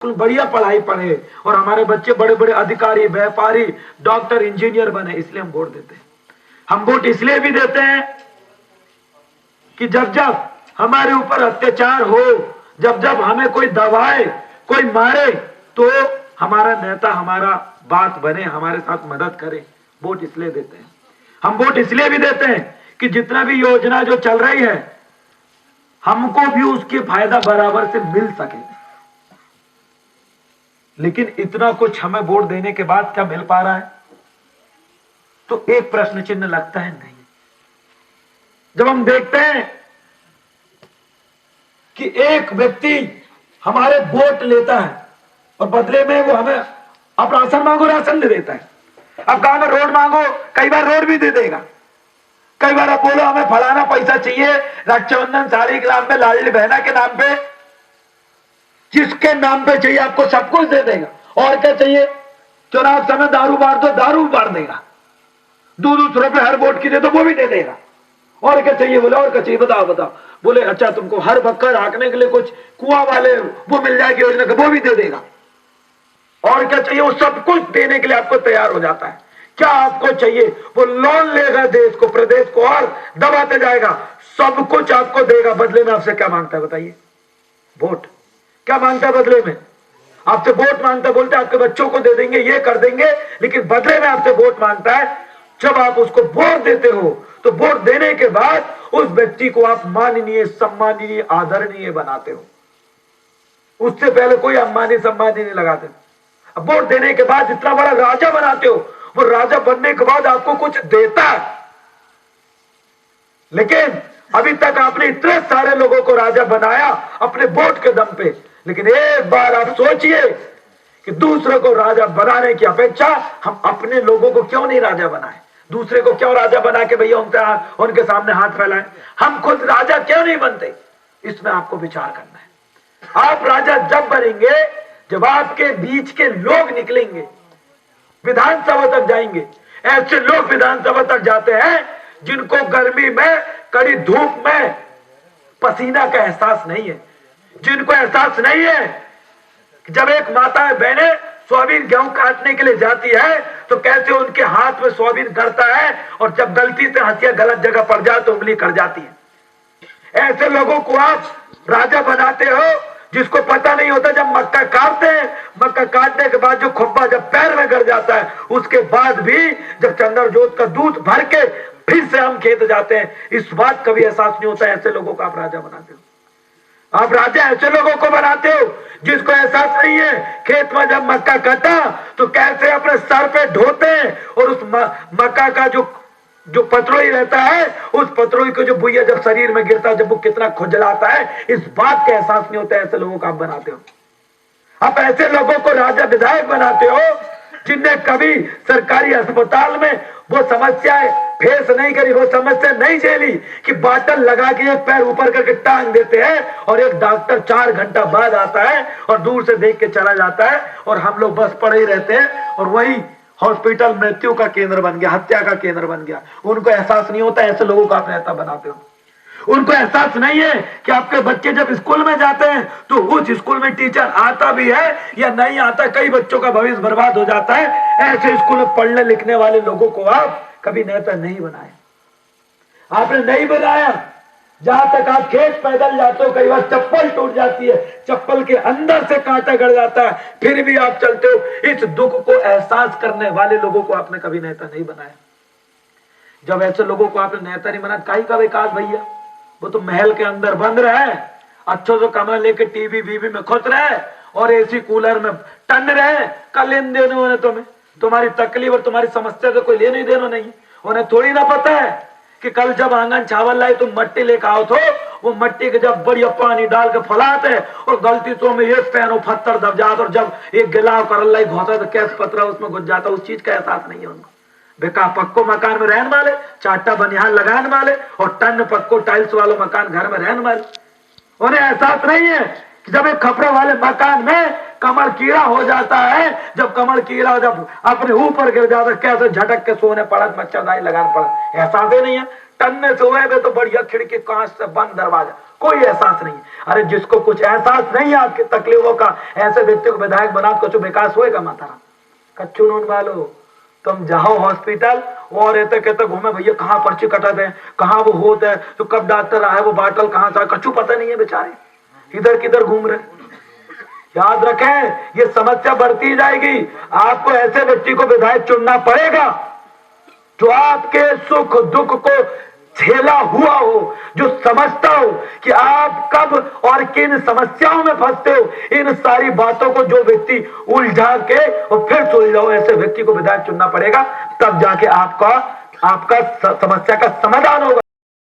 बढ़िया पढ़ाई पढ़े और हमारे बच्चे बड़े बड़े अधिकारी, व्यापारी, डॉक्टर, इंजीनियर बने, इसलिए हम वोट देते हैं। हम वोट इसलिए भी देते हैं कि जब जब हमारे ऊपर अत्याचार हो, जब जब हमें कोई दबाए, कोई मारे, तो हमारा नेता हमारा बात बने, हमारे साथ मदद करे। वोट इसलिए देते हैं। हम वोट इसलिए भी देते हैं कि जितना भी योजना जो चल रही है, हमको भी उसकी फायदा बराबर से मिल सके। लेकिन इतना कुछ हमें वोट देने के बाद क्या मिल पा रहा है? तो एक प्रश्न चिन्ह लगता है। नहीं। जब हम देखते हैं कि एक व्यक्ति हमारे वोट लेता है और बदले में वो हमें आप राशन मांगो, राशन दे देता है। अब गांव में रोड मांगो, कई बार रोड भी दे देगा। कई बार आप बोलो हमें फलाना पैसा चाहिए, रक्षाबंधन साड़ी के नाम पे, लाडली बहना के नाम पे, जिसके नाम पे चाहिए आपको सब कुछ दे देगा। और क्या चाहिए? चुनाव समय दारू बांट दो, दारू बांट देगा। ₹2 हर वोट की दे तो वो भी दे देगा। और क्या चाहिए? बोले और क्या चाहिए, बताओ बताओ। बोले अच्छा तुमको हर बक्कर हाँकने के लिए कुछ कुआं वाले वो मिल जाएगी योजना का, वो भी दे देगा। और क्या चाहिए? वो सब कुछ देने के लिए आपको तैयार हो जाता है। क्या आपको चाहिए? वो लोन लेगा, देश को, प्रदेश को और दबाते जाएगा, सब कुछ आपको देगा। बदले में आपसे क्या मांगता है बताइए? वोट। क्या मांगता है बदले में? आपसे वोट मांगता है, बोलते आपके बच्चों को दे देंगे, ये कर देंगे, लेकिन बदले में आपसे वोट मांगता है। जब आप उसको वोट देते हो तो वोट देने के बाद उस व्यक्ति को आप माननीय, सम्माननीय, आदरणीय बनाते हो। उससे पहले कोई सम्मानीय सम्माननीय नहीं लगाते। अब वोट देने के बाद जितना बड़ा राजा बनाते हो, वो राजा बनने के बाद आपको कुछ देता है। लेकिन अभी तक आपने इतने सारे लोगों को राजा बनाया अपने वोट के दम पे, लेकिन एक बार आप सोचिए कि दूसरों को राजा बनाने की अपेक्षा हम अपने लोगों को क्यों नहीं राजा बनाए? दूसरे को क्यों राजा बना के भैया उनके सामने हाथ फैलाएं? हम खुद राजा क्यों नहीं बनते? इसमें आपको विचार करना है। आप राजा जब बनेंगे जब आपके बीच के लोग निकलेंगे, विधानसभा तक जाएंगे। ऐसे लोग विधानसभा तक जाते हैं जिनको गर्मी में, कड़ी धूप में पसीना का एहसास नहीं है, जिनको एहसास नहीं है कि जब एक माता बहने सोयाबीन गेहूं काटने के लिए जाती है तो कैसे उनके हाथ में सोयाबीन गड़ता है, और जब गलती से हंसिया गलत जगह पड़ जाए तो उंगली कट जाती है। ऐसे लोगों को आप राजा बनाते हो जिसको पता नहीं होता जब मक्का काटते हैं, मक्का काटने के बाद जो खुब्बा जब पैर में गड़ जाता है, उसके बाद भी जब चंद्र जोत का दूध भर के फिर से हम खेत जाते हैं, इस बात का भी एहसास नहीं होता। ऐसे लोगों को आप राजा बनाते हो। आप राजा ऐसे लोगों को बनाते हो जिसको एहसास नहीं है खेत में जब मक्का कटा तो कैसे अपने सर पे ढोते हैं, और उस मक्का का जो पतरोई रहता है, उस पतरोई को जो बुइया जब शरीर में गिरता है, जब वो कितना खुजलाता है, इस बात का एहसास नहीं होता। ऐसे लोगों को आप बनाते हो। आप ऐसे लोगों को राजा विधायक बनाते हो जिनने कभी सरकारी अस्पताल में वो समस्याएं फेस नहीं करी, वो समस्या नहीं झेली कि बाटल लगा के एक पैर ऊपर करके टांग देते हैं और एक डॉक्टर 4 घंटा बाद आता है और दूर से देख के चला जाता है, और हम लोग बस पड़े ही रहते हैं, और वही हॉस्पिटल मृत्यु का केंद्र बन गया, हत्या का केंद्र बन गया। उनको एहसास नहीं होता। ऐसे लोगों को आप नेता बनाते हो। उनको एहसास नहीं है कि आपके बच्चे जब स्कूल में जाते हैं तो उस स्कूल में टीचर आता भी है या नहीं आता, कई बच्चों का भविष्य बर्बाद हो जाता है। ऐसे स्कूल में पढ़ने लिखने वाले लोगों को आप कभी नेता नहीं बनाए। आपने नहीं बनाया। जहां तक आप खेत पैदल जाते हो, कई बार चप्पल टूट जाती है, चप्पल के अंदर से कांटा गड़ जाता है, फिर भी आप चलते हो। इस दुख को एहसास करने वाले लोगों को आपने कभी नेता नहीं बनाया। जब ऐसे लोगों को आपने नेता नहीं बनाया, काहे का विकास भैया? वो तो महल के अंदर बंद रहे, अच्छो से कमरा लेके टीवी बीवी में खुश रहे और एसी कूलर में टन रहे। का लेन देन होने तुम्हारी तकलीफ और तुम्हारी समस्या से कोई लेने देना नहीं। उन्हें थोड़ी ना पता है कि कल जब आंगन चावल लाए तुम मट्टी लेकर आओ तो वो मट्टी के जब बढ़िया पानी डाल के फैलाते और गलती तो में एक पैरों पत्थर दब जाता, और जब एक गिलाव कर लाई घोसा तो कैसे पत्थर उसमें घुस जाता। उस चीज का एहसास नहीं है उनको। बेका पक्को मकान में रहने वाले, चाटा बनियान लगाने वाले और टन पक्को टाइल्स वालों मकान घर में रहने वाले, उन्हें एहसास नहीं है कि जब एक खपड़े वाले मकान में कमल कीड़ा हो जाता है, जब कमल कीड़ा जब अपने ऊपर गिर जाता है, कैसे झटक के सोने पड़ा, मच्छरदानी लगाना पड़ा। एहसास ही नहीं है। टन्ने से हुए तो बढ़िया खिड़की, कांच से बंद दरवाजा, कोई एहसास नहीं। अरे जिसको कुछ एहसास नहीं है आपकी तकलीफों का, ऐसे व्यक्ति को विधायक बना कुछ विकास होएगा? मातारा कच्चू नून वालो, तुम जाओ हॉस्पिटल और रहते कहते घूमे भैया कहाँ पर्ची कटा दे, कहाँ वो होता है, तो कब डॉक्टर आए, वो बाटल कहाँ से, कच्चू पता नहीं है बेचारे, इधर किधर घूम रहे। याद रखें, ये समस्या बढ़ती जाएगी। आपको ऐसे व्यक्ति को विधायक चुनना पड़ेगा जो आपके सुख दुख को झेला हुआ हो, जो समझता हो कि आप कब और किन समस्याओं में फंसते हो। इन सारी बातों को जो व्यक्ति उलझा के और फिर सुलझाओ, ऐसे व्यक्ति को विधायक चुनना पड़ेगा, तब जाके आपका समस्या का समाधान होगा।